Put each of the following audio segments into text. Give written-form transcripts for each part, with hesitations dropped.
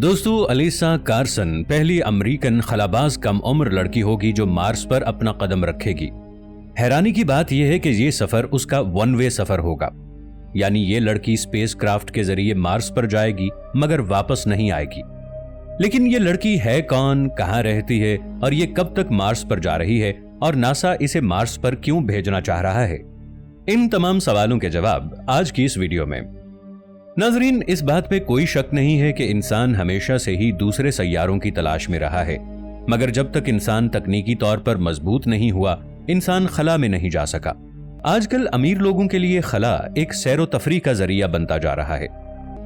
दोस्तों, Alyssa Carson पहली American खलाबाज कम उम्र लड़की होगी जो मार्स पर अपना कदम रखेगी। हैरानी की बात यह है कि ये सफर उसका वन वे सफर होगा, यानी ये लड़की स्पेस क्राफ्ट के जरिए मार्स पर जाएगी मगर वापस नहीं आएगी। लेकिन ये लड़की है कौन, कहां रहती है और ये कब तक मार्स पर जा रही है और नासा इसे मार्स पर क्यों भेजना चाह रहा है? इन तमाम सवालों के जवाब आज की इस वीडियो में। नाजरीन, इस बात में कोई शक नहीं है कि इंसान हमेशा से ही दूसरे सैयारों की तलाश में रहा है, मगर जब तक इंसान तकनीकी तौर पर मजबूत नहीं हुआ, इंसान खला में नहीं जा सका। आजकल अमीर लोगों के लिए खला एक सैरो तफरी का जरिया बनता जा रहा है।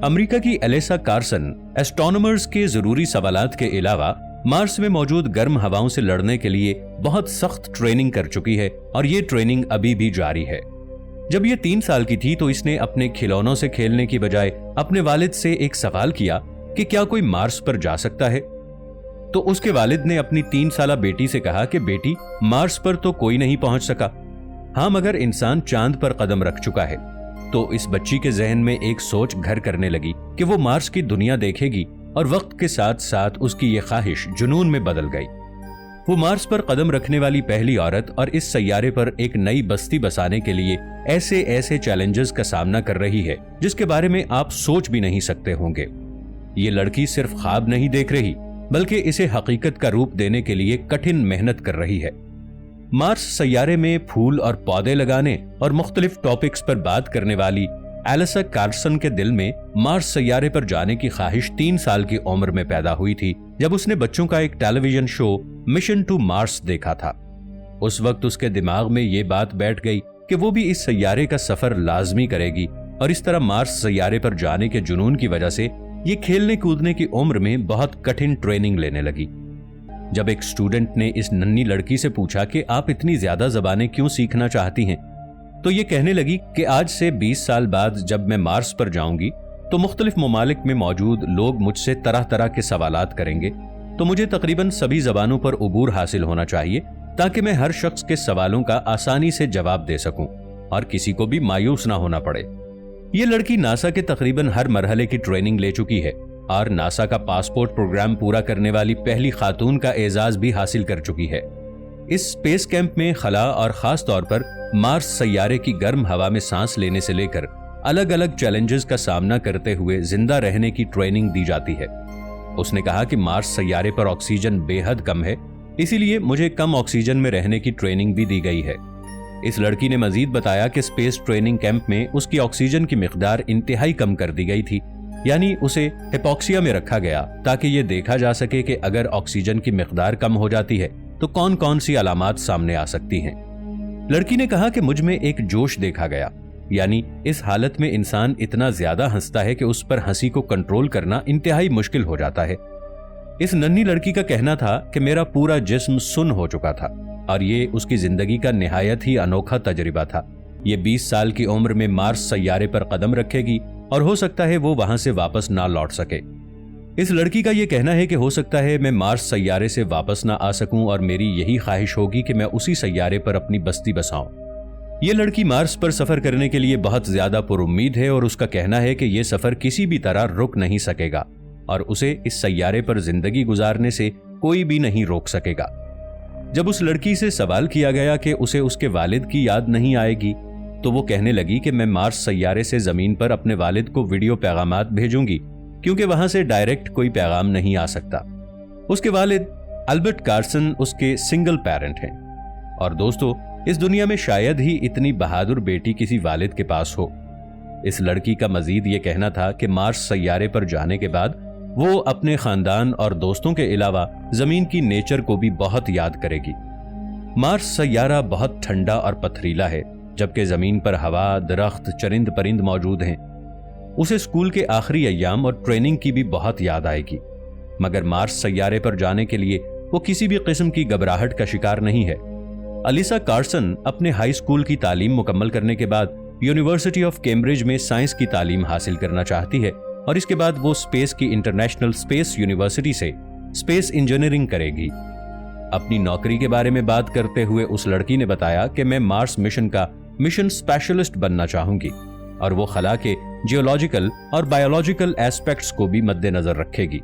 अमेरिका की अलीसा कार्सन एस्ट्रोनॉमर्स के जरूरी सवालात के अलावा मार्स में मौजूद गर्म हवाओं से लड़ने के लिए बहुत सख्त ट्रेनिंग कर चुकी है और ये ट्रेनिंग अभी भी जारी है। जब ये 3 साल की थी तो इसने अपने खिलौनों से खेलने की बजाय अपने वालिद से एक सवाल किया कि क्या कोई मार्स पर जा सकता है। तो उसके वालिद ने अपनी 3 साला बेटी से कहा कि बेटी, मार्स पर तो कोई नहीं पहुंच सका, हाँ मगर इंसान चांद पर कदम रख चुका है। तो इस बच्ची के जहन में एक सोच घर करने लगी कि वो मार्स की दुनिया देखेगी और वक्त के साथ साथ उसकी ये ख्वाहिश जुनून में बदल गई। वो मार्स पर कदम रखने वाली पहली औरत और इस सैयारे पर एक नई बस्ती बसाने के लिए ऐसे ऐसे चैलेंजेस का सामना कर रही है जिसके बारे में आप सोच भी नहीं सकते होंगे। ये लड़की सिर्फ ख्वाब नहीं देख रही बल्कि इसे हकीकत का रूप देने के लिए कठिन मेहनत कर रही है। मार्स सैयारे में फूल और पौधे लगाने और मुख्तलिफ टॉपिक्स पर बात करने वाली अलीसा कार्सन के दिल में मार्स सैयारे पर जाने की ख्वाहिश 3 साल की उम्र में पैदा हुई थी जब उसने बच्चों का एक television show mission to Mars देखा था। उस वक्त उसके दिमाग में ये बात बैठ गई कि वो भी इस सैयारे का सफर लाजमी करेगी और इस तरह मार्स सैयारे पर जाने के जुनून की वजह से ये खेलने कूदने की उम्र में बहुत कठिन ट्रेनिंग लेने लगी। जब एक स्टूडेंट ने इस नन्ही लड़की से पूछा कि आप इतनी ज्यादा ज़बानें क्यों सीखना चाहती हैं, तो ये कहने लगी कि आज से 20 साल बाद जब मैं मार्स पर जाऊंगी तो मुख्तलिफ ममालिक में मौजूद लोग मुझसे तरह तरह के सवालात करेंगे, तो मुझे तकरीबन सभी जबानों पर उबूर हासिल होना चाहिए ताकि मैं हर शख्स के सवालों का आसानी से जवाब दे सकूं और किसी को भी मायूस ना होना पड़े। ये लड़की नासा के तकरीबन हर मरहले की ट्रेनिंग ले चुकी है और नासा का पासपोर्ट प्रोग्राम पूरा करने वाली पहली खातून का एजाज भी हासिल कर चुकी है। इस स्पेस कैंप में खला और खास तौर पर मार्स सैयारे की गर्म हवा में सांस लेने से लेकर अलग अलग चैलेंजेस का सामना करते हुए जिंदा रहने की ट्रेनिंग दी जाती है। उसने कहा कि मार्स सैयारे पर ऑक्सीजन बेहद कम है, इसीलिए मुझे कम ऑक्सीजन में रहने की ट्रेनिंग भी दी गई है। इस लड़की ने मजीद बताया कि स्पेस ट्रेनिंग कैंप में उसकी ऑक्सीजन की मिकदार इंतहाई कम कर दी गई थी, यानी उसे हिपोक्सिया में रखा गया ताकि ये देखा जा सके कि अगर ऑक्सीजन की मिकदार कम हो जाती है तो कौन कौन सी अलामात सामने आ सकती हैं। लड़की ने कहा कि मुझ में एक जोश देखा गया, यानी इस हालत में इंसान इतना ज्यादा हंसता है कि उस पर हंसी को कंट्रोल करना इंतहाई मुश्किल हो जाता है। इस नन्ही लड़की का कहना था कि मेरा पूरा जिस्म सुन्न हो चुका था और ये उसकी जिंदगी का निहायत ही अनोखा तजर्बा था। ये 20 साल की उम्र में मार्स सैयारे पर कदम रखेगी और हो सकता है वो वहां से वापस ना लौट सके। इस लड़की का ये कहना है कि हो सकता है मैं मार्स सैयारे से वापस ना आ सकूं और मेरी यही ख्वाहिश होगी कि मैं उसी सैयारे पर अपनी बस्ती बसाऊं। ये लड़की मार्स पर सफर करने के लिए बहुत ज्यादा पुरुम्मीद है और उसका कहना है कि ये सफर किसी भी तरह रुक नहीं सकेगा और उसे इस सैयारे पर जिंदगी गुजारने से कोई भी नहीं रोक सकेगा। जब उस लड़की से सवाल किया गया कि उसे उसके वालिद की याद नहीं आएगी, तो वो कहने लगी कि मैं मार्स सैयारे से जमीन पर अपने वालिद को वीडियो पैगामात भेजूंगी क्योंकि वहां से डायरेक्ट कोई पैगाम नहीं आ सकता। उसके वालिद अल्बर्ट कार्सन उसके सिंगल पेरेंट हैं और दोस्तों, इस दुनिया में शायद ही इतनी बहादुर बेटी किसी वालिद के पास हो। इस लड़की का मजीद ये कहना था कि मार्स सैयारे पर जाने के बाद वो अपने खानदान और दोस्तों के अलावा जमीन की नेचर को भी बहुत याद करेगी। मार्स सैयारा बहुत ठंडा और पथरीला है, जबकि जमीन पर हवा, दरख्त, चरिंद परिंद मौजूद हैं। उसे स्कूल के आखिरी अय्याम और ट्रेनिंग की भी बहुत याद आएगी, मगर मार्स सैयारे पर जाने के लिए वो किसी भी किस्म की घबराहट का शिकार नहीं है। अलीसा कार्सन अपने हाई स्कूल की तालीम मुकम्मल करने के बाद यूनिवर्सिटी ऑफ कैम्ब्रिज में साइंस की तालीम हासिल करना चाहती है और इसके बाद वो स्पेस की इंटरनेशनल स्पेस यूनिवर्सिटी से स्पेस इंजीनियरिंग करेगी। अपनी नौकरी के बारे में बात करते हुए उस लड़की ने बताया कि मैं मार्स मिशन का मिशन स्पेशलिस्ट बनना चाहूंगी और वो खला के जियोलॉजिकल और बायोलॉजिकल एस्पेक्ट्स को भी मद्देनजर रखेगी।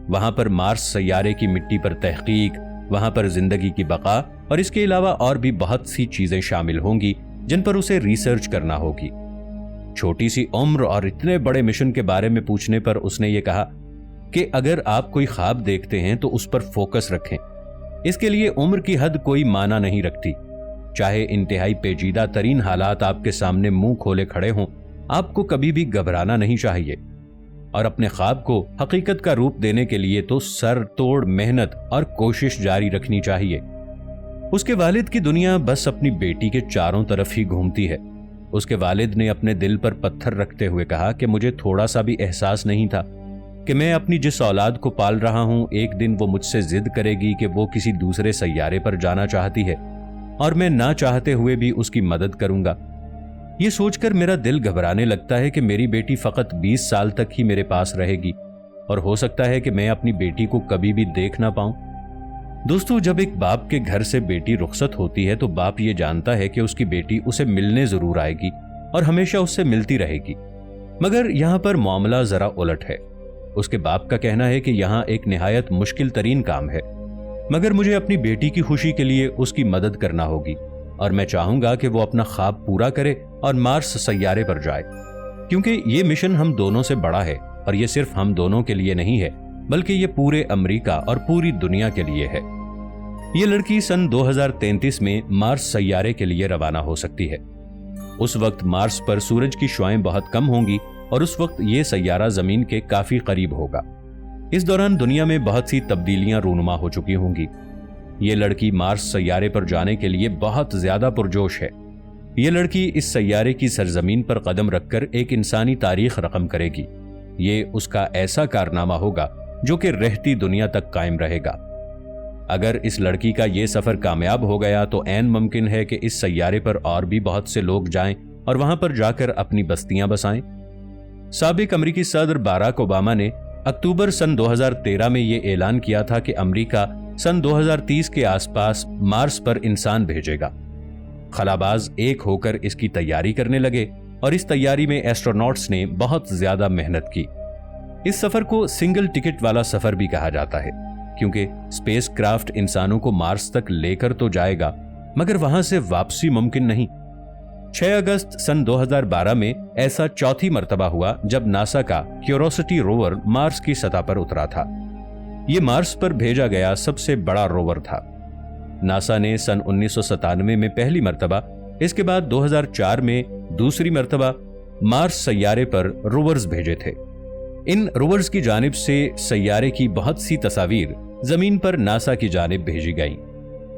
وہاں پر مارس سیارے کی مٹی پر تحقیق، وہاں پر زندگی کی بقا اور اس کے علاوہ اور بھی بہت سی چیزیں شامل ہوں گی جن پر اسے ریسرچ کرنا ہوگی۔ چھوٹی سی عمر اور اتنے بڑے مشن کے بارے میں پوچھنے پر اس نے یہ کہا کہ اگر آپ کوئی خواب دیکھتے ہیں تو اس پر فوکس رکھیں۔ اس کے لیے عمر کی حد کوئی معنی نہیں رکھتی۔ چاہے انتہائی پیچیدہ ترین حالات آپ کے سامنے منہ کھولے کھڑے ہوں، آپ کو کبھی بھی گھبرانا نہیں چاہیے، اور اپنے خواب کو حقیقت کا روپ دینے کے لیے تو سر توڑ محنت اور کوشش جاری رکھنی چاہیے۔ اس کے والد کی دنیا بس اپنی بیٹی کے چاروں طرف ہی گھومتی ہے۔ اس کے والد نے اپنے دل پر پتھر رکھتے ہوئے کہا کہ مجھے تھوڑا سا بھی احساس نہیں تھا کہ میں اپنی جس اولاد کو پال رہا ہوں ایک دن وہ مجھ سے ضد کرے گی کہ وہ کسی دوسرے سیارے پر جانا چاہتی ہے، اور میں نہ چاہتے ہوئے بھی اس کی مدد کروں گا۔ یہ سوچ کر میرا دل گھبرانے لگتا ہے کہ میری بیٹی فقط 20 سال تک ہی میرے پاس رہے گی، اور ہو سکتا ہے کہ میں اپنی بیٹی کو کبھی بھی دیکھ نہ پاؤں۔ دوستو، جب ایک باپ کے گھر سے بیٹی رخصت ہوتی ہے تو باپ یہ جانتا ہے کہ اس کی بیٹی اسے ملنے ضرور آئے گی اور ہمیشہ اس سے ملتی رہے گی، مگر یہاں پر معاملہ ذرا الٹ ہے۔ اس کے باپ کا کہنا ہے کہ یہاں ایک نہایت مشکل ترین کام ہے، مگر مجھے اپنی بیٹی کی خوشی کے لیے اس کی مدد کرنا ہوگی، اور میں چاہوں گا کہ وہ اپنا خواب پورا کرے اور مارس سیارے پر جائے، کیونکہ یہ مشن ہم دونوں سے بڑا ہے، اور یہ صرف ہم دونوں کے لیے نہیں ہے بلکہ یہ پورے امریکہ اور پوری دنیا کے لیے ہے۔ یہ لڑکی سن 2033 میں مارس سیارے کے لیے روانہ ہو سکتی ہے۔ اس وقت مارس پر سورج کی شعاعیں بہت کم ہوں گی، اور اس وقت یہ سیارہ زمین کے کافی قریب ہوگا۔ اس دوران دنیا میں بہت سی تبدیلیاں رونما ہو چکی ہوں گی۔ یہ لڑکی مارس سیارے پر جانے کے لیے بہت زیادہ پرجوش ہے۔ یہ لڑکی اس سیارے کی سرزمین پر قدم رکھ کر ایک انسانی تاریخ رقم کرے گی۔ یہ اس کا ایسا کارنامہ ہوگا جو کہ رہتی دنیا تک قائم رہے گا۔ اگر اس لڑکی کا یہ سفر کامیاب ہو گیا تو عین ممکن ہے کہ اس سیارے پر اور بھی بہت سے لوگ جائیں اور وہاں پر جا کر اپنی بستیاں بسائیں۔ سابق امریکی صدر باراک اوباما نے اکتوبر سن 2013 میں یہ اعلان کیا تھا کہ امریکہ سن 2030 کے آس پاس مارس پر انسان بھیجے گا۔ خلاباز ایک ہو کر اس کی تیاری کرنے لگے، اور اس تیاری میں ایسٹروناٹس نے بہت زیادہ محنت کی۔ اس سفر کو سنگل ٹکٹ والا سفر بھی کہا جاتا ہے، کیونکہ اسپیس کرافٹ انسانوں کو مارس تک لے کر تو جائے گا، مگر وہاں سے واپسی ممکن نہیں۔ 6 اگست سن 2012 میں ایسا چوتھی مرتبہ ہوا جب ناسا کا کیوروسٹی روور مارس کی سطح پر اترا تھا۔ یہ مارس پر بھیجا گیا سب سے بڑا روور تھا۔ ناسا نے سن 1997 میں پہلی مرتبہ، اس کے بعد 2004 میں دوسری مرتبہ مارس سیارے پر روورز بھیجے تھے۔ ان روورز کی جانب سے سیارے کی بہت سی تصاویر زمین پر ناسا کی جانب بھیجی گئیں۔